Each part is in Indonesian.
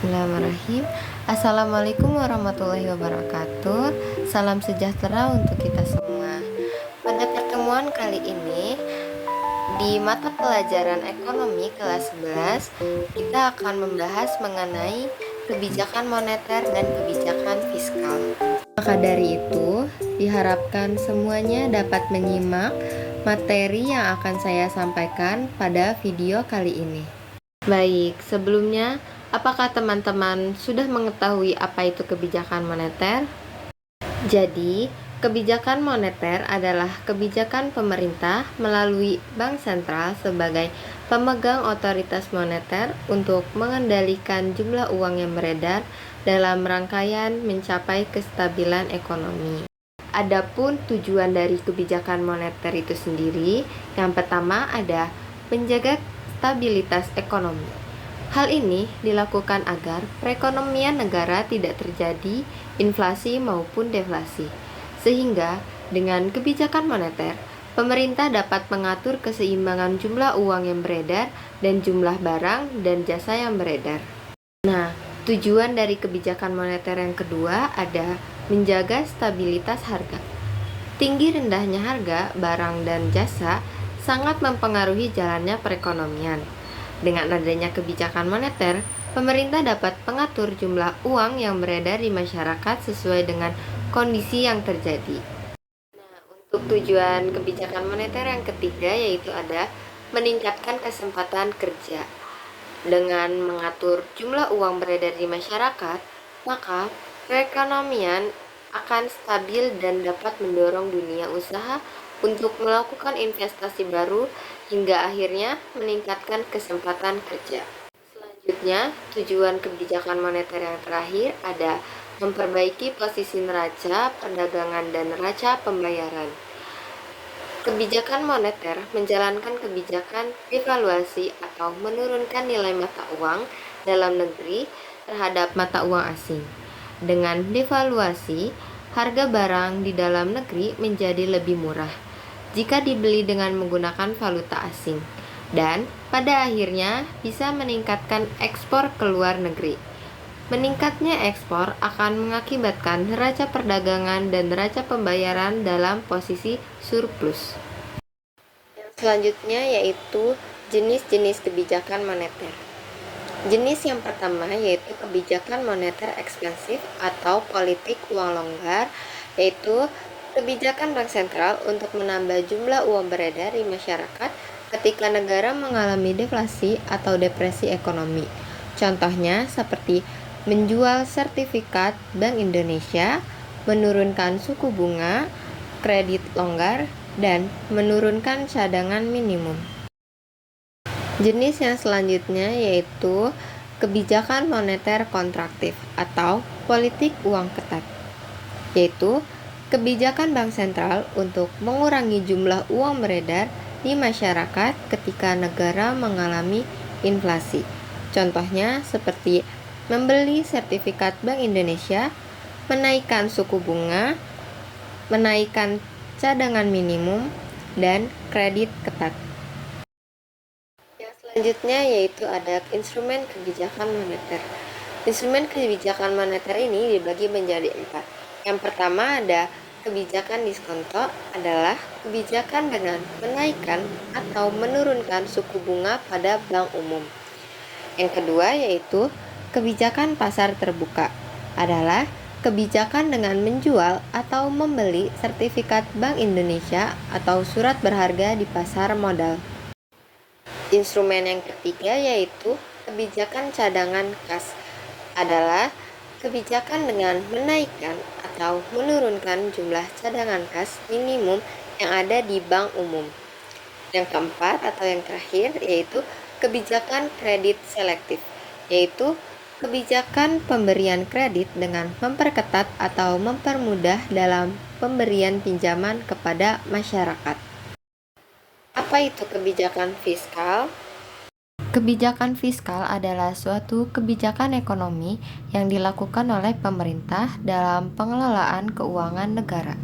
Bismillahirrahmanirrahim. Assalamualaikum warahmatullahi wabarakatuh. Salam sejahtera untuk kita semua. Pada pertemuan kali ini, di mata pelajaran ekonomi kelas 11, kita akan membahas mengenai kebijakan moneter dan kebijakan fiskal. Maka dari itu, diharapkan semuanya dapat menyimak materi yang akan saya sampaikan pada video kali ini. Baik, sebelumnya, apakah teman-teman sudah mengetahui apa itu kebijakan moneter? Jadi, kebijakan moneter adalah kebijakan pemerintah melalui bank sentral sebagai pemegang otoritas moneter untuk mengendalikan jumlah uang yang beredar dalam rangkaian mencapai kestabilan ekonomi. Adapun tujuan dari kebijakan moneter itu sendiri, yang pertama ada menjaga stabilitas ekonomi. Hal ini dilakukan agar perekonomian negara tidak terjadi inflasi maupun deflasi. Sehingga dengan kebijakan moneter, pemerintah dapat mengatur keseimbangan jumlah uang yang beredar dan jumlah barang dan jasa yang beredar. Nah, tujuan dari kebijakan moneter yang kedua ada menjaga stabilitas harga. Tinggi rendahnya harga barang dan jasa sangat mempengaruhi jalannya perekonomian. Dengan adanya kebijakan moneter, pemerintah dapat mengatur jumlah uang yang beredar di masyarakat sesuai dengan kondisi yang terjadi. Nah, untuk tujuan kebijakan moneter yang ketiga yaitu ada meningkatkan kesempatan kerja. Dengan mengatur jumlah uang beredar di masyarakat, maka perekonomian akan stabil dan dapat mendorong dunia usaha untuk melakukan investasi baru hingga akhirnya meningkatkan kesempatan kerja. Selanjutnya, tujuan kebijakan moneter yang terakhir ada memperbaiki posisi neraca perdagangan dan neraca pembayaran. Kebijakan moneter menjalankan kebijakan devaluasi atau menurunkan nilai mata uang dalam negeri terhadap mata uang asing. Dengan devaluasi, harga barang di dalam negeri menjadi lebih murah jika dibeli dengan menggunakan valuta asing, dan pada akhirnya bisa meningkatkan ekspor ke luar negeri. Meningkatnya ekspor akan mengakibatkan neraca perdagangan dan neraca pembayaran dalam posisi surplus. Yang selanjutnya yaitu jenis-jenis kebijakan moneter. Jenis yang pertama yaitu kebijakan moneter ekspansif atau politik uang longgar, yaitu kebijakan bank sentral untuk menambah jumlah uang beredar di masyarakat ketika negara mengalami deflasi atau depresi ekonomi. Contohnya seperti menjual sertifikat Bank Indonesia, menurunkan suku bunga, kredit longgar, dan menurunkan cadangan minimum. Jenis yang selanjutnya yaitu kebijakan moneter kontraktif atau politik uang ketat, yaitu kebijakan bank sentral untuk mengurangi jumlah uang beredar di masyarakat ketika negara mengalami inflasi. Contohnya seperti membeli sertifikat Bank Indonesia, menaikkan suku bunga, menaikkan cadangan minimum, dan kredit ketat. Yang selanjutnya yaitu ada instrumen kebijakan moneter. Instrumen kebijakan moneter ini dibagi menjadi 4. Yang pertama ada kebijakan diskonto, adalah kebijakan dengan menaikkan atau menurunkan suku bunga pada bank umum. Yang kedua yaitu kebijakan pasar terbuka, adalah kebijakan dengan menjual atau membeli sertifikat Bank Indonesia atau surat berharga di pasar modal. Instrumen yang ketiga yaitu kebijakan cadangan kas, adalah kebijakan dengan menaikkan atau menurunkan jumlah cadangan kas minimum yang ada di bank umum. Yang keempat atau yang terakhir yaitu kebijakan kredit selektif, yaitu kebijakan pemberian kredit dengan memperketat atau mempermudah dalam pemberian pinjaman kepada masyarakat. Apa itu kebijakan fiskal? Kebijakan fiskal adalah suatu kebijakan ekonomi yang dilakukan oleh pemerintah dalam pengelolaan keuangan negara.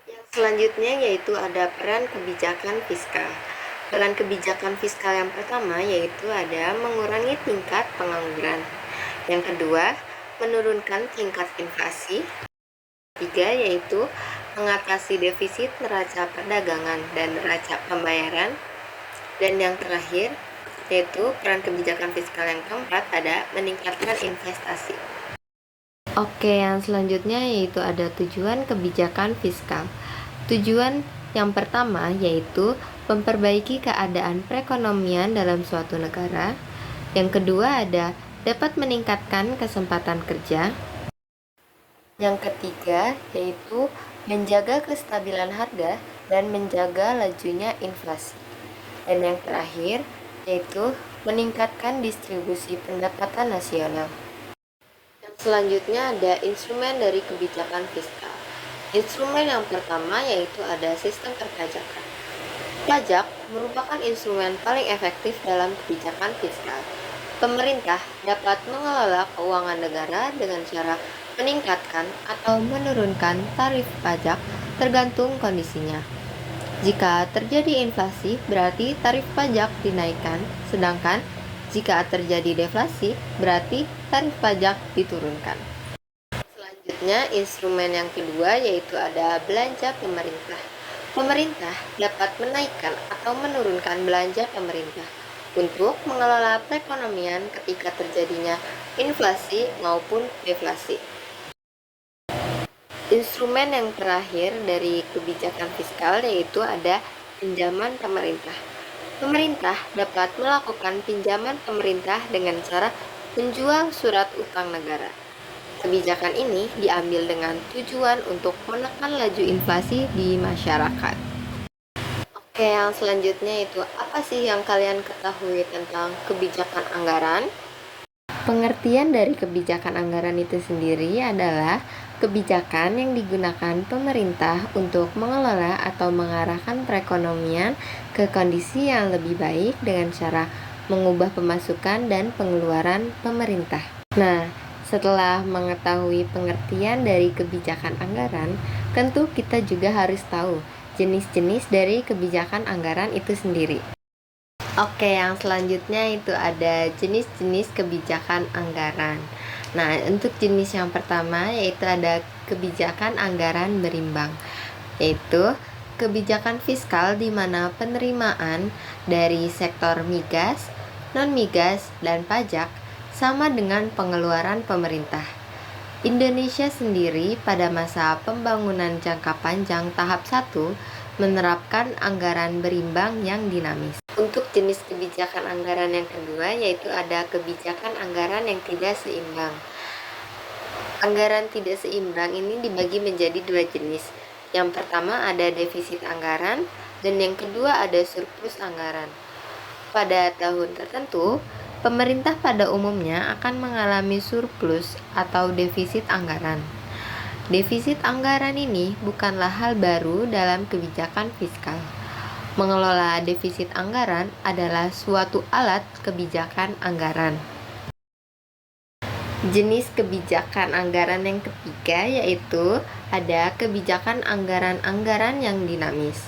Yang selanjutnya yaitu ada peran kebijakan fiskal. Peran kebijakan fiskal yang pertama yaitu ada mengurangi tingkat pengangguran. Yang kedua, menurunkan tingkat inflasi. Ketiga yaitu mengatasi defisit neraca perdagangan dan neraca pembayaran. Dan yang terakhir yaitu peran kebijakan fiskal yang keempat ada meningkatkan investasi. Oke, yang selanjutnya yaitu ada tujuan kebijakan fiskal. Tujuan yang pertama yaitu memperbaiki keadaan perekonomian dalam suatu negara. Yang kedua ada dapat meningkatkan kesempatan kerja. Yang ketiga yaitu menjaga kestabilan harga dan menjaga lajunya inflasi. Dan yang terakhir yaitu meningkatkan distribusi pendapatan nasional. Yang selanjutnya ada instrumen dari kebijakan fiskal. Instrumen yang pertama yaitu ada sistem perpajakan. Pajak merupakan instrumen paling efektif dalam kebijakan fiskal. Pemerintah dapat mengelola keuangan negara dengan cara meningkatkan atau menurunkan tarif pajak tergantung kondisinya. Jika terjadi inflasi, berarti tarif pajak dinaikkan, sedangkan jika terjadi deflasi, berarti tarif pajak diturunkan. Selanjutnya, instrumen yang kedua yaitu ada belanja pemerintah. Pemerintah dapat menaikkan atau menurunkan belanja pemerintah untuk mengelola perekonomian ketika terjadinya inflasi maupun deflasi. Instrumen yang terakhir dari kebijakan fiskal yaitu ada pinjaman pemerintah. Pemerintah dapat melakukan pinjaman pemerintah dengan cara menjual surat utang negara. Kebijakan ini diambil dengan tujuan untuk menekan laju inflasi di masyarakat. Oke, yang selanjutnya itu apa sih yang kalian ketahui tentang kebijakan anggaran? Pengertian dari kebijakan anggaran itu sendiri adalah kebijakan yang digunakan pemerintah untuk mengelola atau mengarahkan perekonomian ke kondisi yang lebih baik dengan cara mengubah pemasukan dan pengeluaran pemerintah. Nah, setelah mengetahui pengertian dari kebijakan anggaran, tentu kita juga harus tahu jenis-jenis dari kebijakan anggaran itu sendiri. Oke, yang selanjutnya itu ada jenis-jenis kebijakan anggaran. Nah, untuk jenis yang pertama yaitu ada kebijakan anggaran berimbang, yaitu kebijakan fiskal di mana penerimaan dari sektor migas, non-migas, dan pajak sama dengan pengeluaran pemerintah. Indonesia sendiri pada masa pembangunan jangka panjang tahap 1 menerapkan anggaran berimbang yang dinamis. Untuk jenis kebijakan anggaran yang kedua yaitu ada kebijakan anggaran yang tidak seimbang. Anggaran tidak seimbang ini dibagi menjadi dua jenis. Yang pertama ada defisit anggaran dan yang kedua ada surplus anggaran. Pada tahun tertentu, pemerintah pada umumnya akan mengalami surplus atau defisit anggaran. Defisit anggaran ini bukanlah hal baru dalam kebijakan fiskal. Mengelola defisit anggaran adalah suatu alat kebijakan anggaran. Jenis kebijakan anggaran yang ketiga yaitu ada kebijakan anggaran yang dinamis.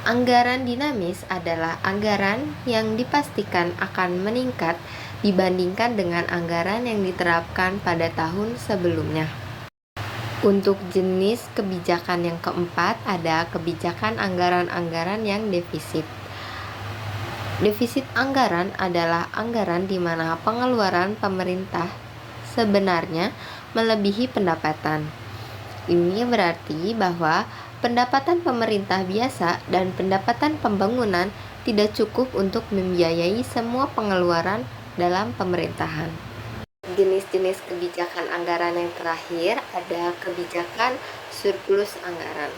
Anggaran dinamis adalah anggaran yang dipastikan akan meningkat dibandingkan dengan anggaran yang diterapkan pada tahun sebelumnya. Untuk jenis kebijakan yang keempat ada kebijakan anggaran yang defisit. Defisit anggaran adalah anggaran di mana pengeluaran pemerintah sebenarnya melebihi pendapatan. Ini berarti bahwa pendapatan pemerintah biasa dan pendapatan pembangunan tidak cukup untuk membiayai semua pengeluaran dalam pemerintahan. Jenis-jenis kebijakan anggaran yang terakhir ada kebijakan surplus anggaran.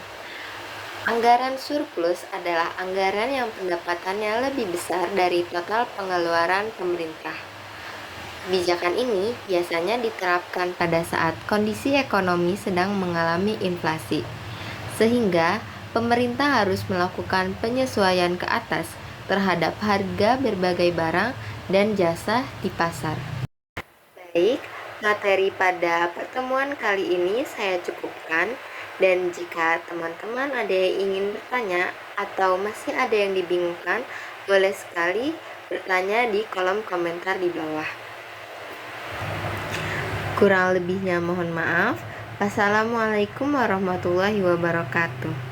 Anggaran surplus adalah anggaran yang pendapatannya lebih besar dari total pengeluaran pemerintah. Kebijakan ini biasanya diterapkan pada saat kondisi ekonomi sedang mengalami inflasi, sehingga pemerintah harus melakukan penyesuaian ke atas terhadap harga berbagai barang dan jasa di pasar. Baik, materi pada pertemuan kali ini saya cukupkan dan jika teman-teman ada yang ingin bertanya atau masih ada yang dibingungkan, boleh sekali bertanya di kolom komentar di bawah. Kurang lebihnya mohon maaf. Wassalamualaikum warahmatullahi wabarakatuh.